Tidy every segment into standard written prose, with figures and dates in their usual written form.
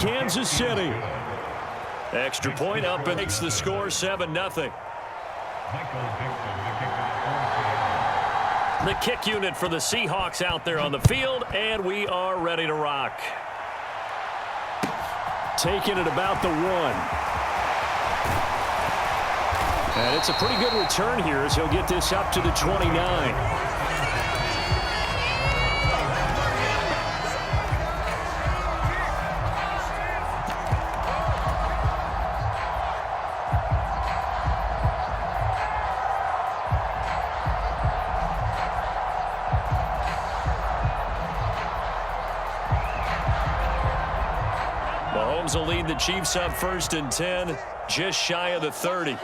Kansas City. Extra point up and makes the score 7-0. The kick unit for the Seahawks out there on the field, and we are ready to rock. Taking it about the 1. And it's a pretty good return here as he'll get this up to the 29. Mahomes will lead the Chiefs up 1st and 10, just shy of the 30.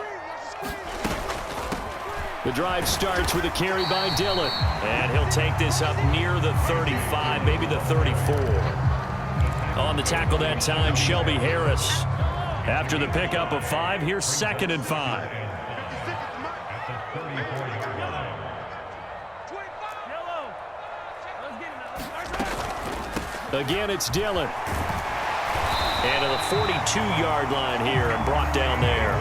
The drive starts with a carry by Dillon, and he'll take this up near the 35, maybe the 34. On the tackle that time, Shelby Harris. After the pickup of 5, here's 2nd and 5. Again, it's Dillon. And to the 42-yard line here and brought down there.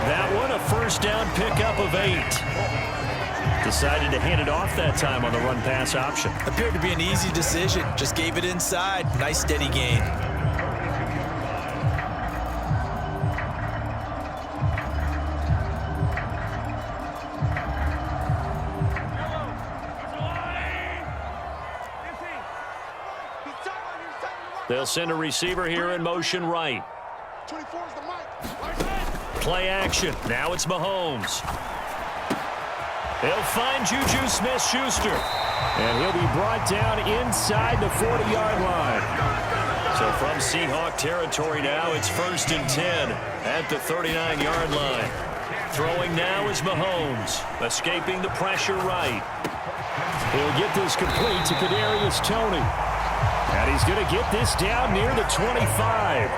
That one, a 1st down pickup of 8. Decided to hand it off that time on the run-pass option. Appeared to be an easy decision. Just gave it inside. Nice steady gain. They'll send a receiver here in motion right. Play action. Now it's Mahomes. He'll find Juju Smith-Schuster. And he'll be brought down inside the 40-yard line. So from Seahawk territory now, it's 1st and 10 at the 39-yard line. Throwing now is Mahomes. Escaping the pressure right. He'll get this complete to Kadarius Toney. And he's going to get this down near the 25.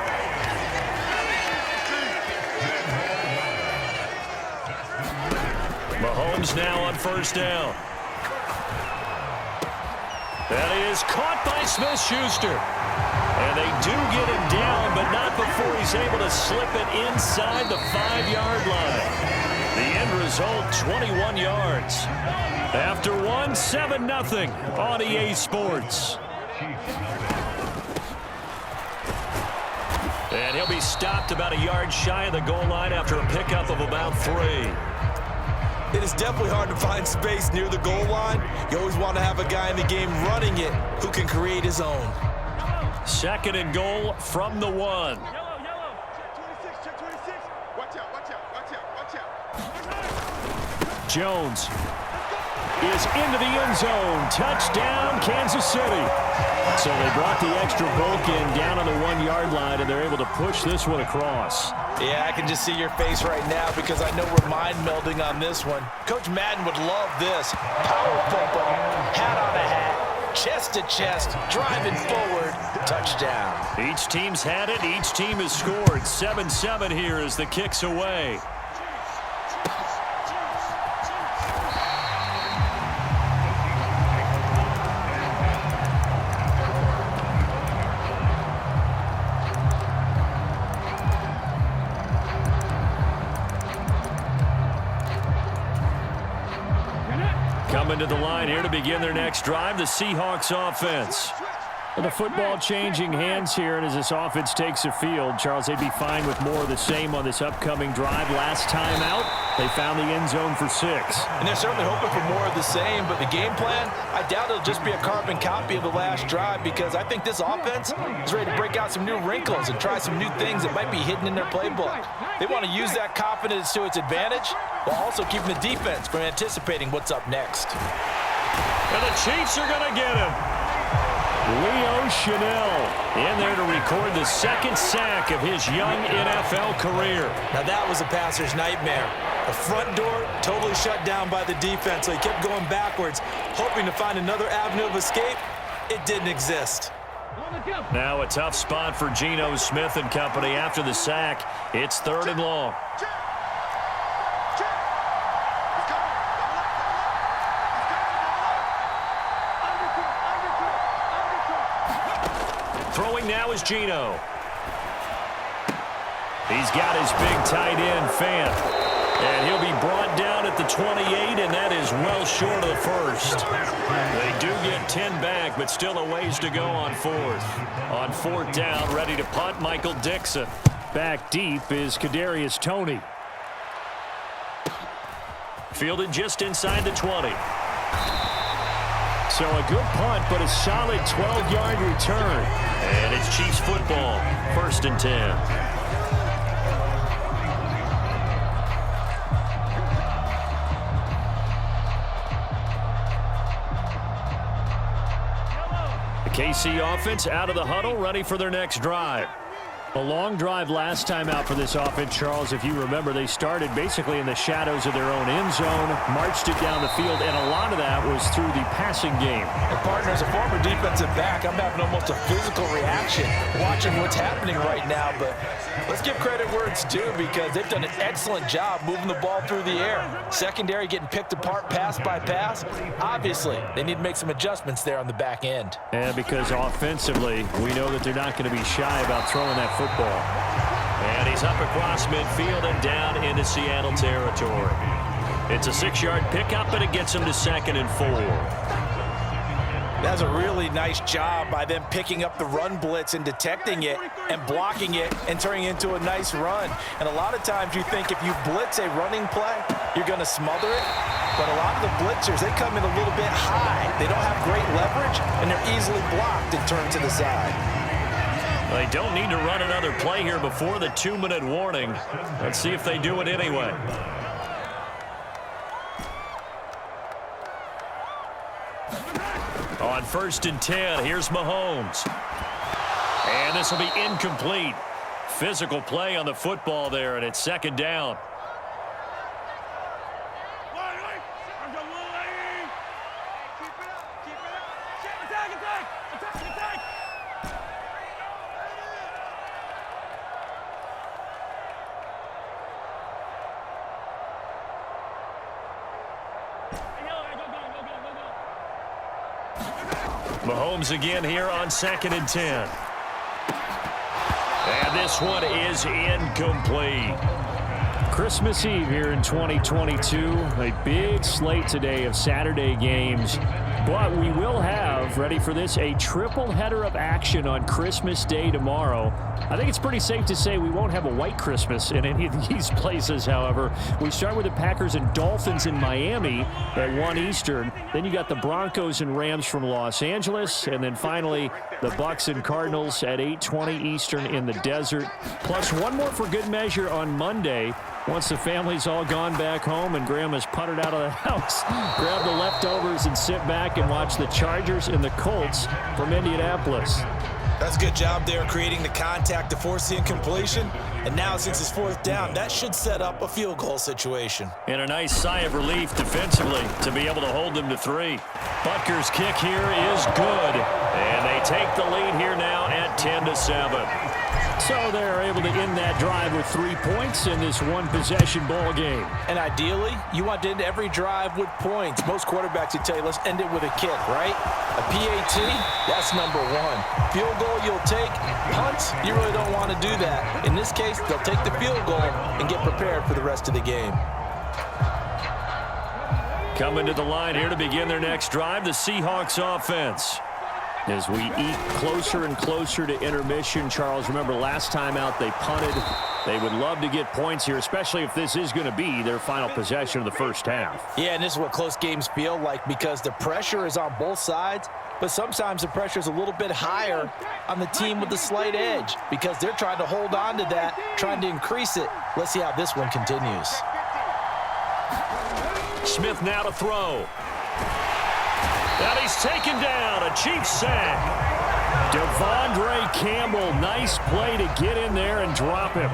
Mahomes now on 1st down. That is caught by Smith-Schuster. And they do get him down, but not before he's able to slip it inside the 5-yard line. The end result, 21 yards. After 1, 7-0 on EA Sports. And he'll be stopped about a yard shy of the goal line after a pickup of about 3. It is definitely hard to find space near the goal line. You always want to have a guy in the game running it who can create his own. 2nd and goal from the 1. Yellow. Check 26. Watch out. Jones is into the end zone. Touchdown, Kansas City. So they brought the extra bulk in down on the 1-yard line, and they're able to push this one across. Yeah, I can just see your face right now because I know we're mind melding on this one. Coach Madden would love this. Power football, hat on a hat, chest to chest, driving forward, touchdown. Each team's had it. Each team has scored. 7-7 here as the kick's away. Coming to the line here to begin their next drive, the Seahawks offense. The football changing hands here, and as this offense takes the field, Charles, they'd be fine with more of the same on this upcoming drive. Last time out, they found the end zone for 6. And they're certainly hoping for more of the same, but the game plan, I doubt it'll just be a carbon copy of the last drive because I think this offense is ready to break out some new wrinkles and try some new things that might be hidden in their playbook. They want to use that confidence to its advantage while also keeping the defense from anticipating what's up next. And the Chiefs are going to get him. Leo Chanel in there to record the 2nd sack of his young NFL career. Now that was a passer's nightmare. The front door totally shut down by the defense, so he kept going backwards, hoping to find another avenue of escape. It didn't exist. Now a tough spot for Geno Smith and company after the sack. It's 3rd and long. Throwing now Now is Geno. He's got his big tight end, Fant. And he'll be brought down at the 28, and that is well short of the first. They do get 10 back, but still a ways to go on fourth. On fourth down, ready to punt, Michael Dixon. Back deep is Kadarius Toney. Fielded just inside the 20. So a good punt, but a solid 12-yard return. And it's Chiefs football, 1st and 10. KC offense out of the huddle, ready for their next drive. A long drive last time out for this offense, Charles. If you remember, they started basically in the shadows of their own end zone, marched it down the field, and a lot of that was through the passing game. And partner, as a former defensive back, I'm having almost a physical reaction watching what's happening right now. But let's give credit where it's due, because they've done an excellent job moving the ball through the air. Secondary getting picked apart pass by pass. Obviously, they need to make some adjustments there on the back end. And because offensively, we know that they're not going to be shy about throwing that football. And he's up across midfield and down into Seattle territory. It's a 6-yard pickup, and it gets him to 2nd and 4. That's a really nice job by them picking up the run blitz and detecting it and blocking it and turning it into a nice run. And a lot of times you think if you blitz a running play, you're going to smother it. But a lot of the blitzers, they come in a little bit high. They don't have great leverage, and they're easily blocked and turned to the side. They don't need to run another play here before the 2-minute warning. Let's see if they do it anyway. On 1st and 10, here's Mahomes. And this will be incomplete. Physical play on the football there, and it's 2nd down. Mahomes again here on 2nd and 10. And this one is incomplete. Christmas Eve here in 2022. A big slate today of Saturday games. But we will have, ready for this, a triple header of action on Christmas Day tomorrow. I think it's pretty safe to say we won't have a white Christmas in any of these places, however. We start with the Packers and Dolphins in Miami at 1 Eastern. Then you got the Broncos and Rams from Los Angeles. And then finally, the Bucs and Cardinals at 8:20 Eastern in the desert. Plus one more for good measure on Monday. Once the family's all gone back home and Grandma's puttered out of the house, grab the leftovers and sit back and watch the Chargers and the Colts from Indianapolis. That's a good job there creating the contact to force the incompletion. And now since it's 4th down, that should set up a field goal situation. And a nice sigh of relief defensively to be able to hold them to 3. Butker's kick here is good. And they take the lead here now at 10-7. So they're able to end that drive with 3 points in this one-possession ball game. And ideally, you want to end every drive with points. Most quarterbacks would tell you, let's end it with a kick, right? A PAT, that's number 1. Field goal you'll take. Punts, you really don't want to do that. In this case, they'll take the field goal and get prepared for the rest of the game. Coming to the line here to begin their next drive, the Seahawks offense. As we eke closer and closer to intermission, Charles, remember last time out they punted. They would love to get points here, especially if this is going to be their final possession of the first half. Yeah, and this is what close games feel like because the pressure is on both sides, but sometimes the pressure is a little bit higher on the team with the slight edge because they're trying to hold on to that, trying to increase it. Let's see how this one continues. Smith now to throw. And he's taken down, a Chiefs sack. Devondre Campbell, nice play to get in there and drop him.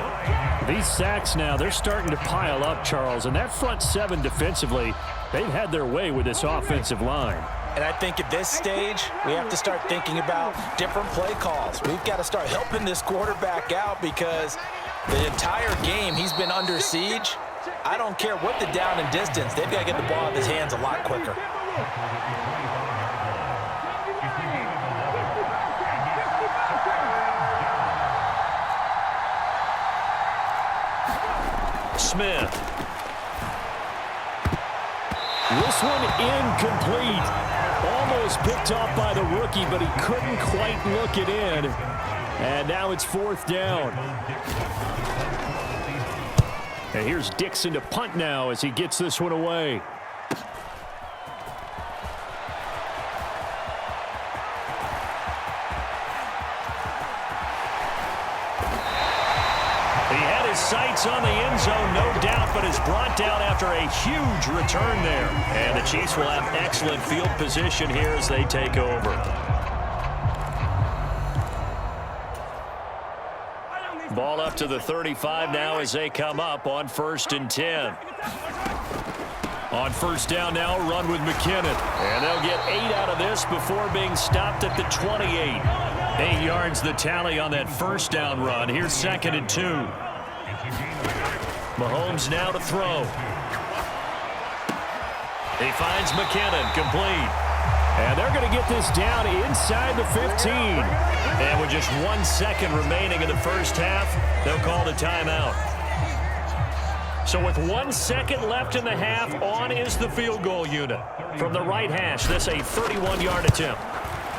These sacks now, they're starting to pile up, Charles. And that front 7 defensively, they've had their way with this offensive line. And I think at this stage, we have to start thinking about different play calls. We've got to start helping this quarterback out because the entire game he's been under siege. I don't care what the down and distance, they've got to get the ball out of his hands a lot quicker. Smith. This one incomplete. Almost picked off by the rookie, but he couldn't quite look it in. And now it's 4th down. And here's Dixon to punt now as he gets this one away. Sights on the end zone, no doubt, but is brought down after a huge return there. And the Chiefs will have excellent field position here as they take over. Ball up to the 35 now as they come up on 1st and 10. On 1st down now, run with McKinnon. And they'll get 8 out of this before being stopped at the 28. 8 yards the tally on that 1st down run. Here's 2nd and 2. Mahomes now to throw. He finds McKinnon, complete. And they're going to get this down inside the 15. And with just 1 second remaining in the first half, they'll call the timeout. So with 1 second left in the half, on is the field goal unit. From the right hash, this a 31-yard attempt.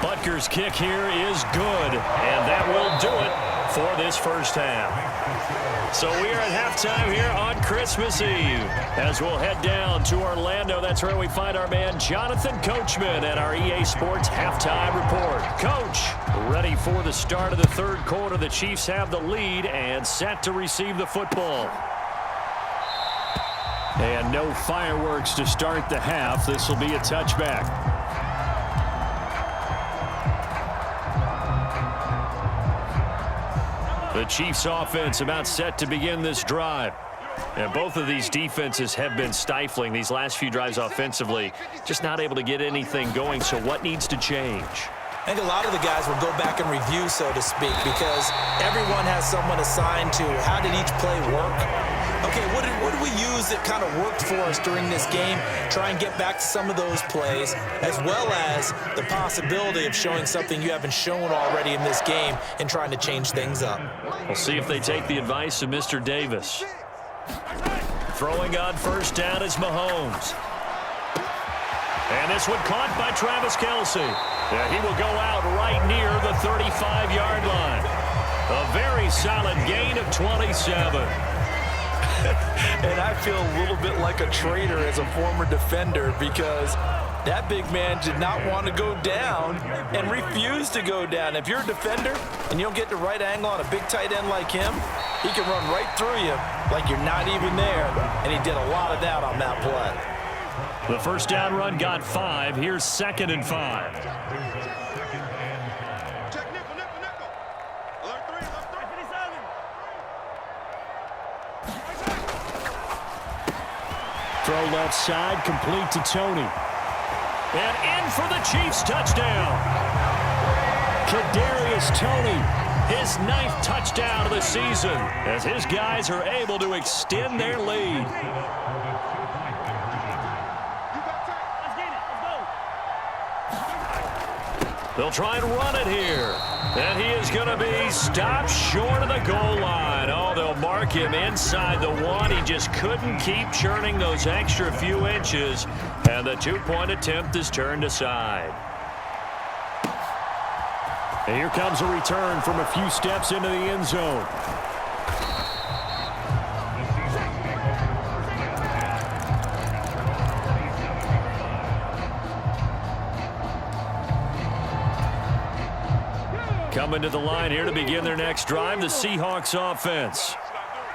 Butker's kick here is good, and that will do it for this first half. So we are at halftime here on Christmas Eve as we'll head down to Orlando. That's where we find our man Jonathan Coachman at our EA Sports Halftime Report. Coach, ready for the start of the 3rd quarter. The Chiefs have the lead and set to receive the football. And no fireworks to start the half. This will be a touchback. The Chiefs offense about set to begin this drive. And both of these defenses have been stifling these last few drives offensively. Just not able to get anything going. So what needs to change? I think a lot of the guys will go back and review, so to speak, because everyone has someone assigned to how did each play work. Okay, what did we use that kind of worked for us during this game? Try and get back to some of those plays, as well as the possibility of showing something you haven't shown already in this game and trying to change things up. We'll see if they take the advice of Mr. Davis. Throwing on 1st down is Mahomes. And this one caught by Travis Kelce. Yeah, he will go out right near the 35-yard line. A very solid gain of 27. And I feel a little bit like a traitor as a former defender because that big man did not want to go down and refused to go down. If you're a defender and you don't get the right angle on a big tight end like him, he can run right through you like you're not even there. And he did a lot of that on that play. The 1st down run got 5. Here's 2nd and 5. Throw left side, complete to Tony. And in for the Chiefs touchdown. Kadarius Toney, his 9th touchdown of the season, as his guys are able to extend their lead. They'll try and run it here. And he is going to be stopped short of the goal line. Oh, they'll mark him inside the 1. He just couldn't keep churning those extra few inches. And the 2-point attempt is turned aside. And here comes a return from a few steps into the end zone. Coming to the line here to begin their next drive, the Seahawks offense.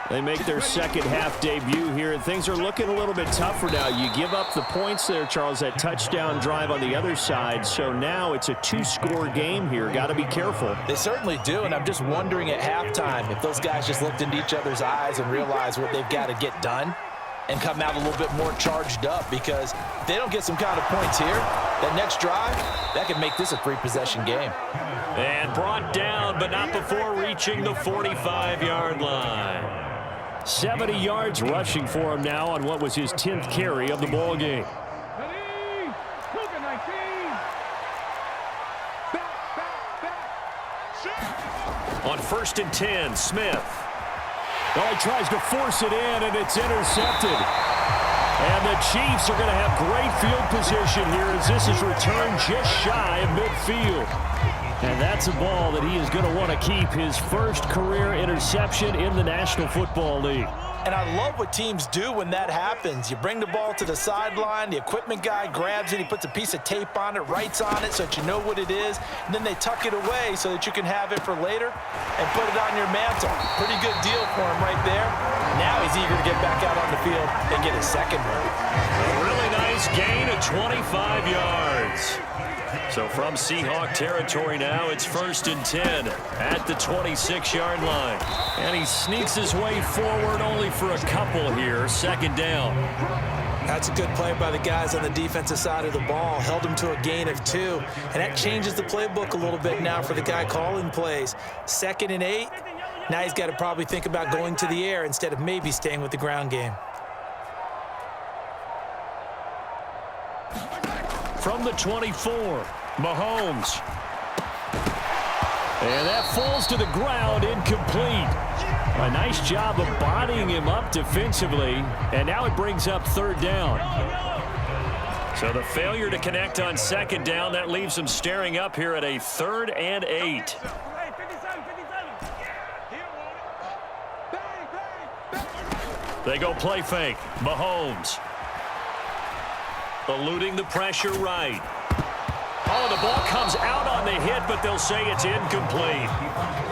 They make their second half debut here, and things are looking a little bit tougher now. You give up the points there, Charles, that touchdown drive on the other side. So now it's a 2-score game here. Got to be careful. They certainly do, and I'm just wondering at halftime if those guys just looked into each other's eyes and realized what they've got to get done and come out a little bit more charged up, because if they don't get some kind of points here, that next drive, that could make this a 3-possession game. And brought down, but not before reaching the 45-yard line. 70 yards rushing for him now on what was his 10th carry of the ball game. On 1st and 10, Smith. Well, he tries to force it in, and it's intercepted. And the Chiefs are going to have great field position here as this is returned just shy of midfield. And that's a ball that he is going to want to keep, his first career interception in the National Football League. And I love what teams do when that happens. You bring the ball to the sideline, the equipment guy grabs it, he puts a piece of tape on it, writes on it so that you know what it is, and then they tuck it away so that you can have it for later and put it on your mantle. Pretty good deal for him right there. Now he's eager to get back out on the field and get his second one. A really nice gain of 25 yards. So from Seahawk territory now, it's 1st and 10 at the 26-yard line. And he sneaks his way forward only for a couple here, 2nd down. That's a good play by the guys on the defensive side of the ball. Held him to a gain of 2. And that changes the playbook a little bit now for the guy calling plays. 2nd and 8. Now he's got to probably think about going to the air instead of maybe staying with the ground game. From the 24, Mahomes. And that falls to the ground, incomplete. A nice job of bodying him up defensively, and now it brings up 3rd down. So the failure to connect on 2nd down, that leaves him staring up here at a 3rd and 8. They go play fake. Mahomes. Eluding the pressure right. Oh, the ball comes out on the hit, but they'll say it's incomplete.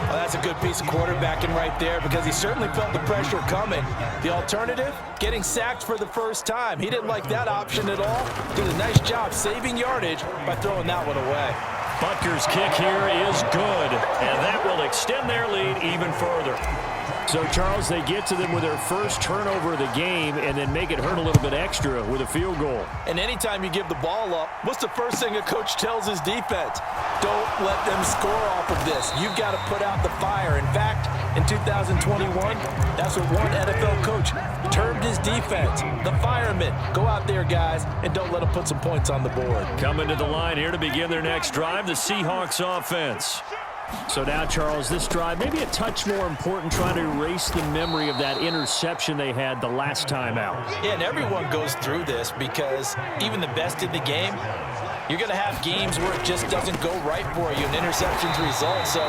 Well, that's a good piece of quarterbacking right there because he certainly felt the pressure coming. The alternative, getting sacked for the first time. He didn't like that option at all. Did a nice job saving yardage by throwing that one away. Butker's kick here is good, and that will extend their lead even further. So, Charles, they get to them with their first turnover of the game and then make it hurt a little bit extra with a field goal. And anytime you give the ball up, what's the first thing a coach tells his defense? Don't let them score off of this. You've got to put out the fire. In fact, in 2021, that's what one NFL coach termed his defense, the firemen. Go out there, guys, and don't let them put some points on the board. Coming to the line here to begin their next drive, the Seahawks offense. So now, Charles, this drive maybe a touch more important, trying to erase the memory of that interception they had the last time out. Yeah, and everyone goes through this because even the best in the game, you're going to have games where it just doesn't go right for you and interceptions result. So,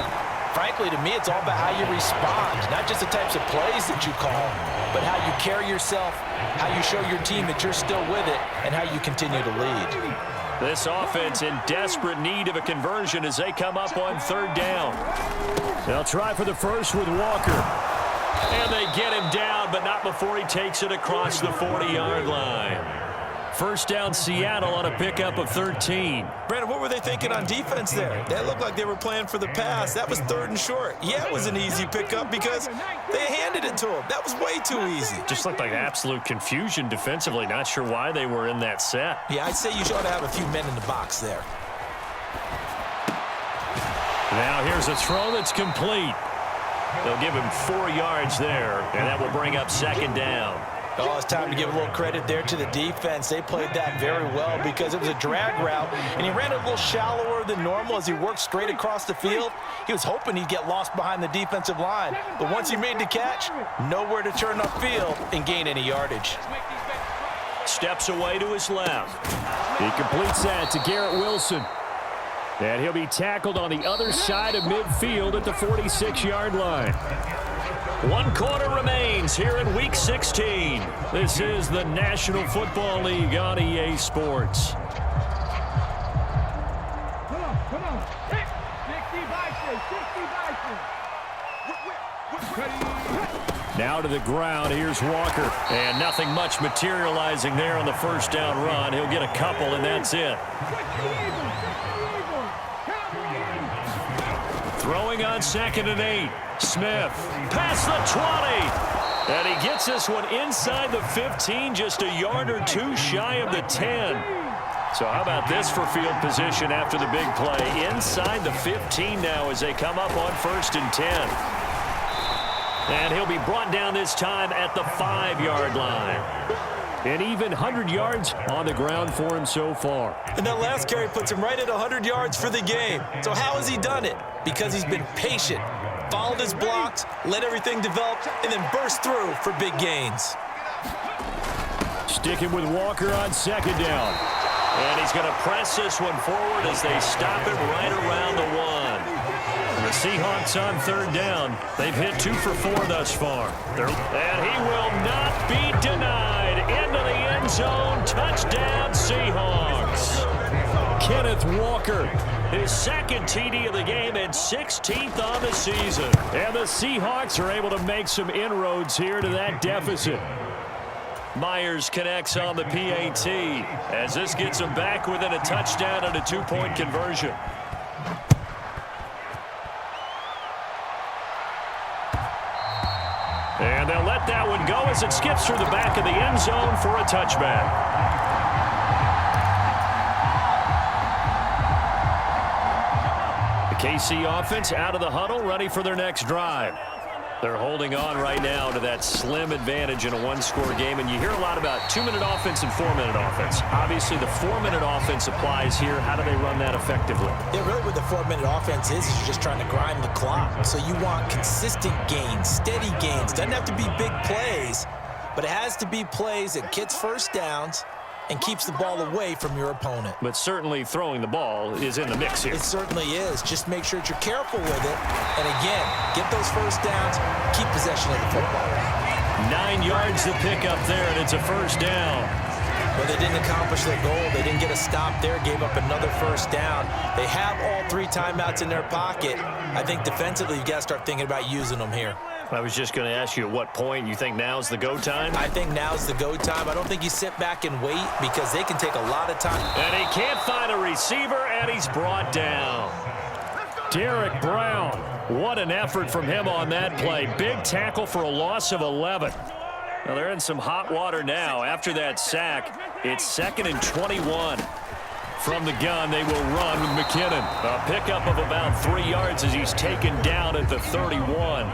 frankly, to me, it's all about how you respond, not just the types of plays that you call, but how you carry yourself, how you show your team that you're still with it, and how you continue to lead. This offense in desperate need of a conversion as they come up on 3rd down. They'll try for the first with Walker. And they get him down, but not before he takes it across the 40-yard line. 1st down, Seattle on a pickup of 13. Brandon, what were they thinking on defense there? That looked like they were playing for the pass. That was 3rd and short. Yeah, it was an easy pickup because they handed it to him. That was way too easy. Just looked like absolute confusion defensively. Not sure why they were in that set. Yeah, I'd say you ought to have a few men in the box there. Now here's a throw that's complete. They'll give him 4 yards there, and that will bring up 2nd down. Oh, it's time to give a little credit there to the defense. They played that very well because it was a drag route, and he ran it a little shallower than normal as he worked straight across the field. He was hoping he'd get lost behind the defensive line, but once he made the catch, nowhere to turn upfield and gain any yardage. Steps away to his left. He completes that to Garrett Wilson. And he'll be tackled on the other side of midfield at the 46-yard line. 1 quarter remains here in Week 16. This is the National Football League on EA Sports. Come on. 60 Now to the ground, here's Walker. And nothing much materializing there on the 1st down run. He'll get a couple, and that's it. Throwing on 2nd and 8. Smith, past the 20. And he gets this one inside the 15, just a yard or 2 shy of the 10. So how about this for field position after the big play? Inside the 15 now as they come up on 1st and 10. And he'll be brought down this time at the 5-yard line. An even 100 yards on the ground for him so far. And that last carry puts him right at 100 yards for the game. So how has he done it? Because he's been patient, followed his blocks, let everything develop, and then burst through for big gains. Sticking with Walker on second down. And he's going to press this one forward as they stop it right around the 1. The Seahawks on third down. They've hit 2 for 4 thus far. And he will not be denied. Into the end zone. Touchdown, Seahawks. Kenneth Walker, his second TD of the game and 16th on the season. And the Seahawks are able to make some inroads here to that deficit. Myers connects on the PAT as this gets him back within a touchdown and a 2-point conversion. And they'll let that one go as it skips through the back of the end zone for a touchback. The KC offense out of the huddle, ready for their next drive. They're holding on right now to that slim advantage in a one-score game, and you hear a lot about 2-minute offense and 4-minute offense. Obviously, the 4-minute offense applies here. How do they run that effectively? Yeah, really what the 4-minute offense is you're just trying to grind the clock. So you want consistent gains, steady gains. Doesn't have to be big plays, but it has to be plays that gets first downs and keeps the ball away from your opponent. But certainly throwing the ball is in the mix here. It certainly is. Just make sure that you're careful with it. And again, get those first downs, keep possession of the football. 9 yards to pick up there, and it's a first down. But they didn't accomplish their goal. They didn't get a stop there, gave up another first down. They have all 3 timeouts in their pocket. I think defensively, you've got to start thinking about using them here. I was just going to ask you at what point you think now's the go time? I think now's the go time. I don't think you sit back and wait because they can take a lot of time. And he can't find a receiver, and he's brought down. Derek Brown, what an effort from him on that play. Big tackle for a loss of 11. Now they're in some hot water now. After that sack, it's 2nd and 21. From the gun, they will run with McKinnon. A pickup of about 3 yards as he's taken down at the 31.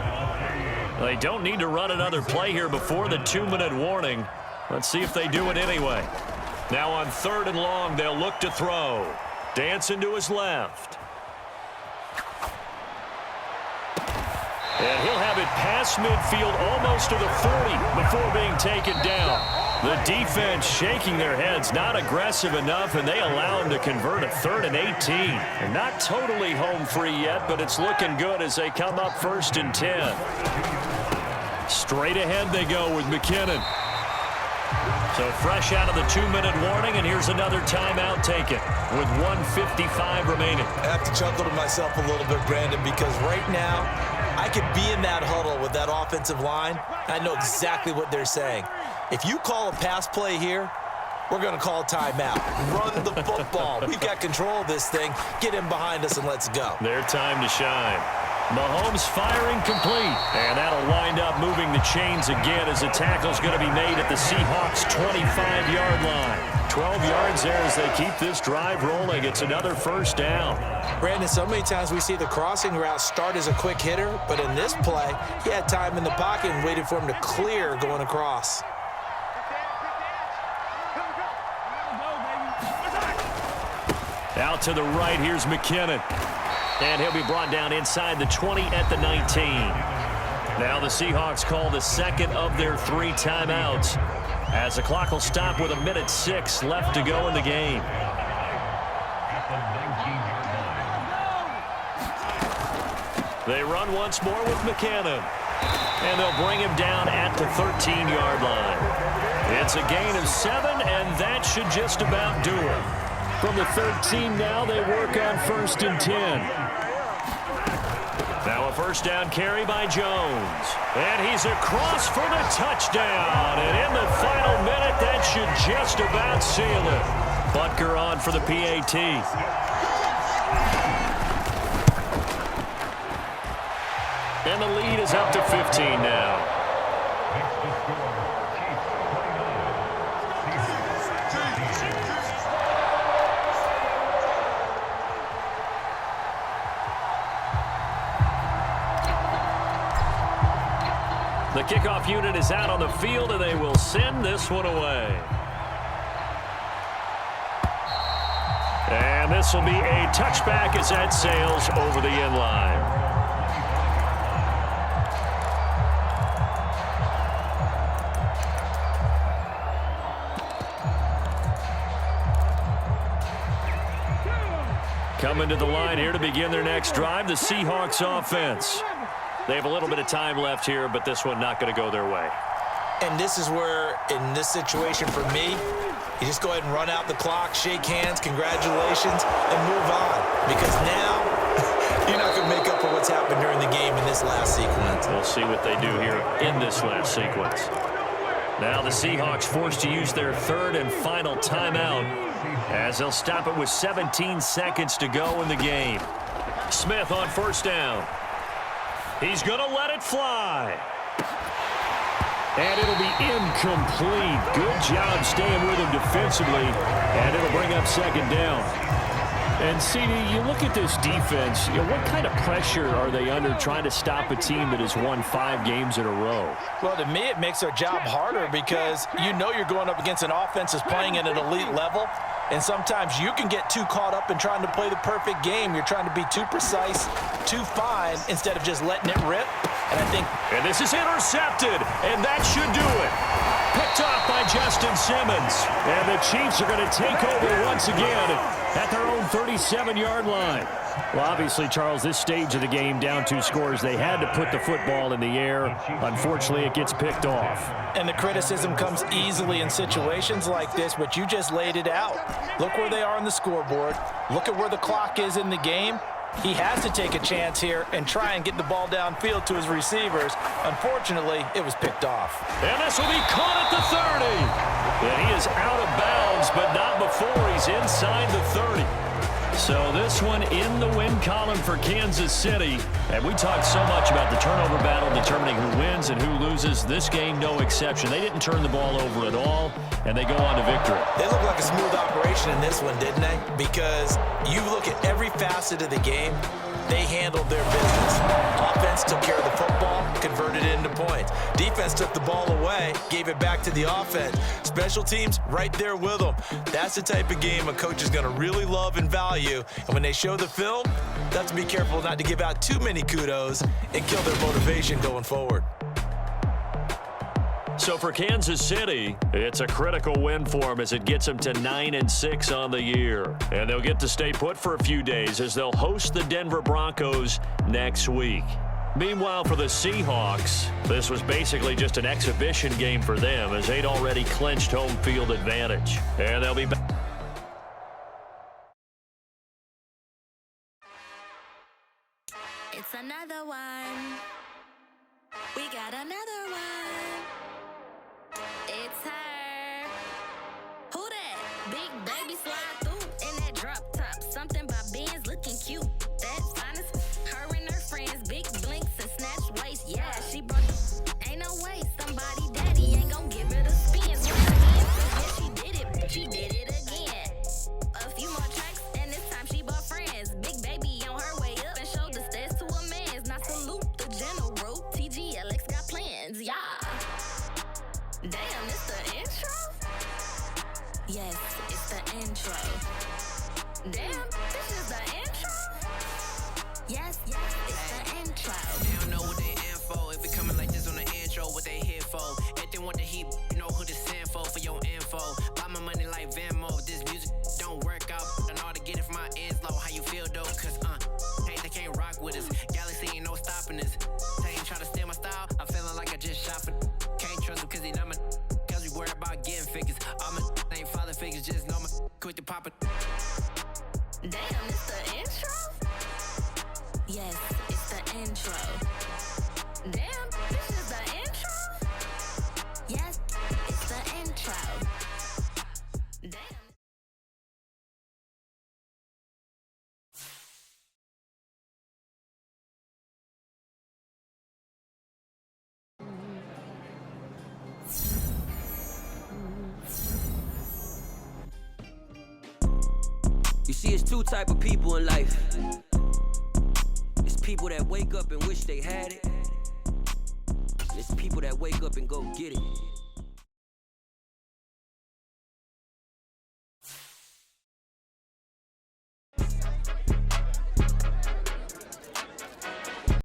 They don't need to run another play here before the 2-minute warning. Let's see if they do it anyway. Now on 3rd and long, they'll look to throw. Dancing to his left. And he'll have it past midfield almost to the 40 before being taken down. The defense shaking their heads, not aggressive enough, and they allow him to convert a 3rd and 18. And not totally home free yet, but it's looking good as they come up 1st and 10. Straight ahead they go with McKinnon. So fresh out of the 2-minute warning, and here's another timeout taken with 1:55 remaining. I have to chuckle to myself a little bit, Brandon, because right now I could be in that huddle with that offensive line. I know exactly what they're saying. If you call a pass play here, we're going to call a timeout. Run the football. We've got control of this thing. Get him behind us and let's go. Their time to shine. Mahomes firing complete. And that'll wind up moving the chains again as the tackle's going to be made at the Seahawks' 25-yard line. 12 yards there as they keep this drive rolling. It's another first down. Brandon, so many times we see the crossing route start as a quick hitter, but in this play, he had time in the pocket and waited for him to clear going across. Out to the right, here's McKinnon. And he'll be brought down inside the 20 at the 19. Now the Seahawks call the second of their 3 timeouts as the clock will stop with 1:06 left to go in the game. They run once more with McKinnon. And they'll bring him down at the 13-yard line. It's a gain of 7, and that should just about do it. From the 13 now, they work on 1st and 10. Now a first down carry by Jones. And he's across for the touchdown. And in the final minute, that should just about seal it. Butker on for the PAT. And the lead is up to 15 now. The kickoff unit is out on the field, and they will send this one away. And this will be a touchback as that sails over the end line. Coming to the line here to begin their next drive, the Seahawks offense. They have a little bit of time left here, but this one not going to go their way. And this is where, in this situation for me, you just go ahead and run out the clock, shake hands, congratulations, and move on. Because now, you're not going to make up for what's happened during the game in this last sequence. We'll see what they do here in this last sequence. Now the Seahawks forced to use their third and final timeout as they'll stop it with 17 seconds to go in the game. Smith on first down. He's going to let it fly. And it'll be incomplete. Good job staying with him defensively, and it'll bring up second down. And, CD, you look at this defense, what kind of pressure are they under trying to stop a team that has won 5 games in a row? Well, to me, it makes their job harder because you know you're going up against an offense that's playing at an elite level, and sometimes you can get too caught up in trying to play the perfect game. You're trying to be too precise, too fine, instead of just letting it rip. And this is intercepted, and that should do it. Picked off by Justin Simmons. And the Chiefs are going to take over once again at their own 37-yard line. Well, obviously, Charles, this stage of the game, down 2 scores, they had to put the football in the air. Unfortunately, it gets picked off. And the criticism comes easily in situations like this, but you just laid it out. Look where they are on the scoreboard. Look at where the clock is in the game. He has to take a chance here and try and get the ball downfield to his receivers. Unfortunately, it was picked off. And this will be caught at the 30. And he is out of bounds, but not before he's inside the 30. So this one in the win column for Kansas City. And we talked so much about the turnover battle determining who wins and who loses. This game, no exception. They didn't turn the ball over at all, and they go on to victory. They look like a smooth operation in this one, didn't they? Because you look at every facet of the game, they handled their business. Offense took care of the football, converted it into points. Defense took the ball away, gave it back to the offense. Special teams, right there with them. That's the type of game a coach is going to really love and value. And when they show the film, they have to be careful not to give out too many kudos and kill their motivation going forward. So for Kansas City, it's a critical win for them as it gets them to 9-6 on the year. And they'll get to stay put for a few days as they'll host the Denver Broncos next week. Meanwhile, for the Seahawks, this was basically just an exhibition game for them as they'd already clinched home field advantage. And they'll be back. It's another one. We got another one. It's her. Who that? Big baby slide through in that drop top. Something by Benz looking cute. That's honest. Her and her friends, big blinks and snatch waist. Yeah, she brought the ain't no way. Somebody daddy ain't gon' give her the spins. Yeah, she did it. She did it again. A few more tracks and this time she bought friends. Big baby on her way up and showed the stairs to a man's. Not salute the general. TGLX got plans. Yeah. Damn, it's the intro? Yes, it's the intro. Damn, this is the intro? Yes, it's the intro. They don't know what they in for. If it coming like this on the intro, what they here for? If they want the heat, you know who to send for your info. Buy my money like Venmo. If this music don't work out, I know how to get it from my ends low. How you feel though? Cause hey, they can't rock with us. Galaxy ain't no stopping us. They ain't try to steal my style. I'm feeling like I just shot for. Can't trust them cause they not my. Cause we worried about getting figures. All my ain't father figures, just know my quick to pop it. Damn, it's the intro? Yes, it's the intro. Damn, this is the intro? Yes, it's the intro. Damn. You see, it's 2 type of people in life. It's people that wake up and wish they had it. And it's people that wake up and go get it.